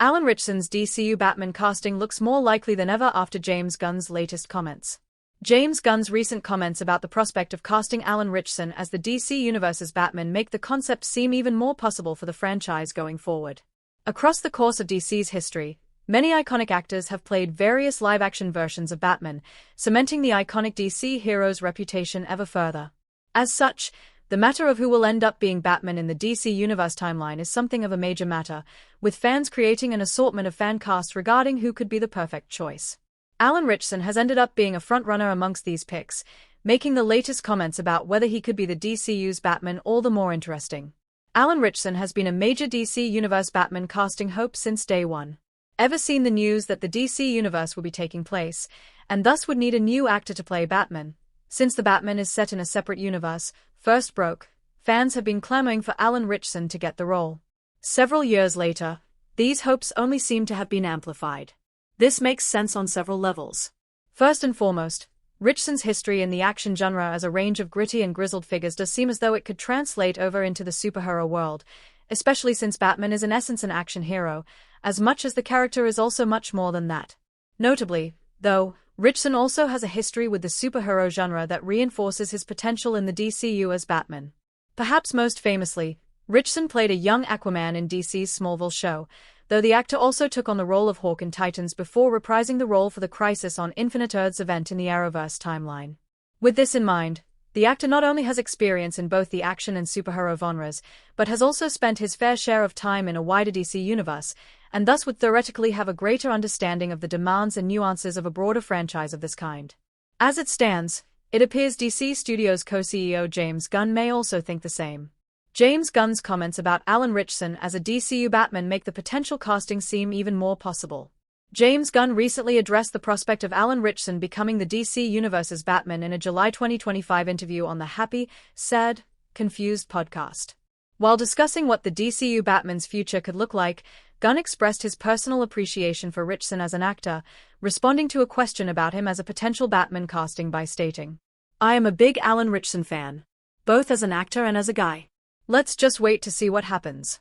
Alan Ritchson's DCU Batman casting looks more likely than ever after James Gunn's latest comments. James Gunn's recent comments about the prospect of casting Alan Ritchson as the DC Universe's Batman make the concept seem even more possible for the franchise going forward. Across the course of DC's history, many iconic actors have played various live-action versions of Batman, cementing the iconic DC hero's reputation ever further. As such, the matter of who will end up being Batman in the DC Universe timeline is something of a major matter, with fans creating an assortment of fan casts regarding who could be the perfect choice. Alan Ritchson has ended up being a frontrunner amongst these picks, making the latest comments about whether he could be the DCU's Batman all the more interesting. Alan Ritchson has been a major DC Universe Batman casting hope since day one. Ever seen the news that the DC Universe will be taking place, and thus would need a new actor to play Batman? Since the Batman is set in a separate universe, first broke, fans have been clamoring for Alan Ritchson to get the role. Several years later, these hopes only seem to have been amplified. This makes sense on several levels. First and foremost, Ritchson's history in the action genre as a range of gritty and grizzled figures does seem as though it could translate over into the superhero world, especially since Batman is in essence an action hero, as much as the character is also much more than that. Notably, though, Ritchson also has a history with the superhero genre that reinforces his potential in the DCU as Batman. Perhaps most famously, Ritchson played a young Aquaman in DC's Smallville show, though the actor also took on the role of Hawk in Titans before reprising the role for the Crisis on Infinite Earths event in the Arrowverse timeline. With this in mind, the actor not only has experience in both the action and superhero genres, but has also spent his fair share of time in a wider DC universe, and thus would theoretically have a greater understanding of the demands and nuances of a broader franchise of this kind. As it stands, it appears DC Studios co-CEO James Gunn may also think the same. James Gunn's comments about Alan Ritchson as a DCU Batman make the potential casting seem even more possible. James Gunn recently addressed the prospect of Alan Ritchson becoming the DC Universe's Batman in a July 2025 interview on the Happy, Sad, Confused podcast. While discussing what the DCU Batman's future could look like, Gunn expressed his personal appreciation for Ritchson as an actor, responding to a question about him as a potential Batman casting by stating, "I am a big Alan Ritchson fan, both as an actor and as a guy. Let's just wait to see what happens."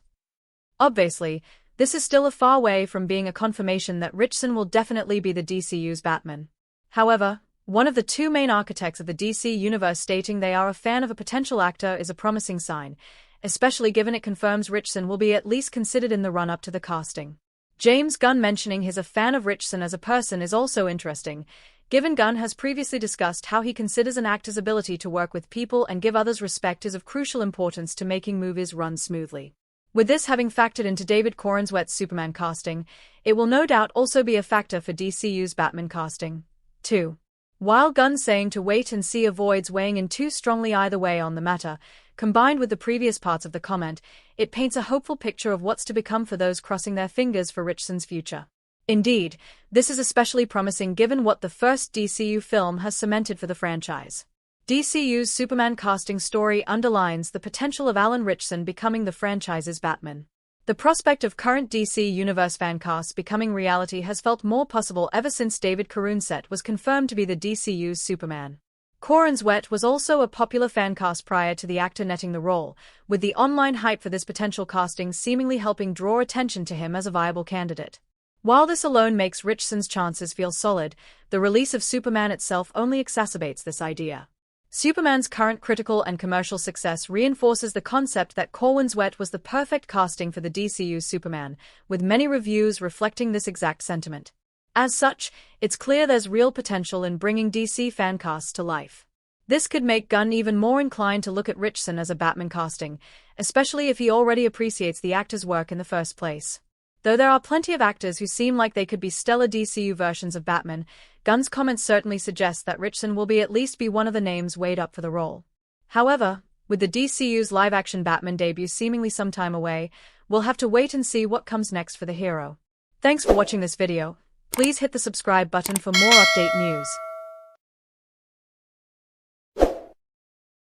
Obviously, this is still a far way from being a confirmation that Ritchson will definitely be the DCU's Batman. However, one of the two main architects of the DC universe stating they are a fan of a potential actor is a promising sign, especially given it confirms Ritchson will be at least considered in the run-up to the casting. James Gunn mentioning he's a fan of Ritchson as a person is also interesting, given Gunn has previously discussed how he considers an actor's ability to work with people and give others respect is of crucial importance to making movies run smoothly. With this having factored into David Corenswet's Superman casting, it will no doubt also be a factor for DCU's Batman casting, too. While Gunn saying to wait and see avoids weighing in too strongly either way on the matter, combined with the previous parts of the comment, it paints a hopeful picture of what's to become for those crossing their fingers for Ritchson's future. Indeed, this is especially promising given what the first DCU film has cemented for the franchise. DCU's Superman casting story underlines the potential of Alan Ritchson becoming the franchise's Batman. The prospect of current DC Universe fan casts becoming reality has felt more possible ever since David Corenswet was confirmed to be the DCU's Superman. Corenswet was also a popular fan cast prior to the actor netting the role, with the online hype for this potential casting seemingly helping draw attention to him as a viable candidate. While this alone makes Ritchson's chances feel solid, the release of Superman itself only exacerbates this idea. Superman's current critical and commercial success reinforces the concept that Corenswet was the perfect casting for the DCU's Superman, with many reviews reflecting this exact sentiment. As such, it's clear there's real potential in bringing DC fan casts to life. This could make Gunn even more inclined to look at Ritchson as a Batman casting, especially if he already appreciates the actor's work in the first place. Though there are plenty of actors who seem like they could be stellar DCU versions of Batman, Gunn's comments certainly suggest that Ritchson will at least be one of the names weighed up for the role. However, with the DCU's live-action Batman debut seemingly some time away, we'll have to wait and see what comes next for the hero. Thanks for watching this video. Please hit the subscribe button for more update news.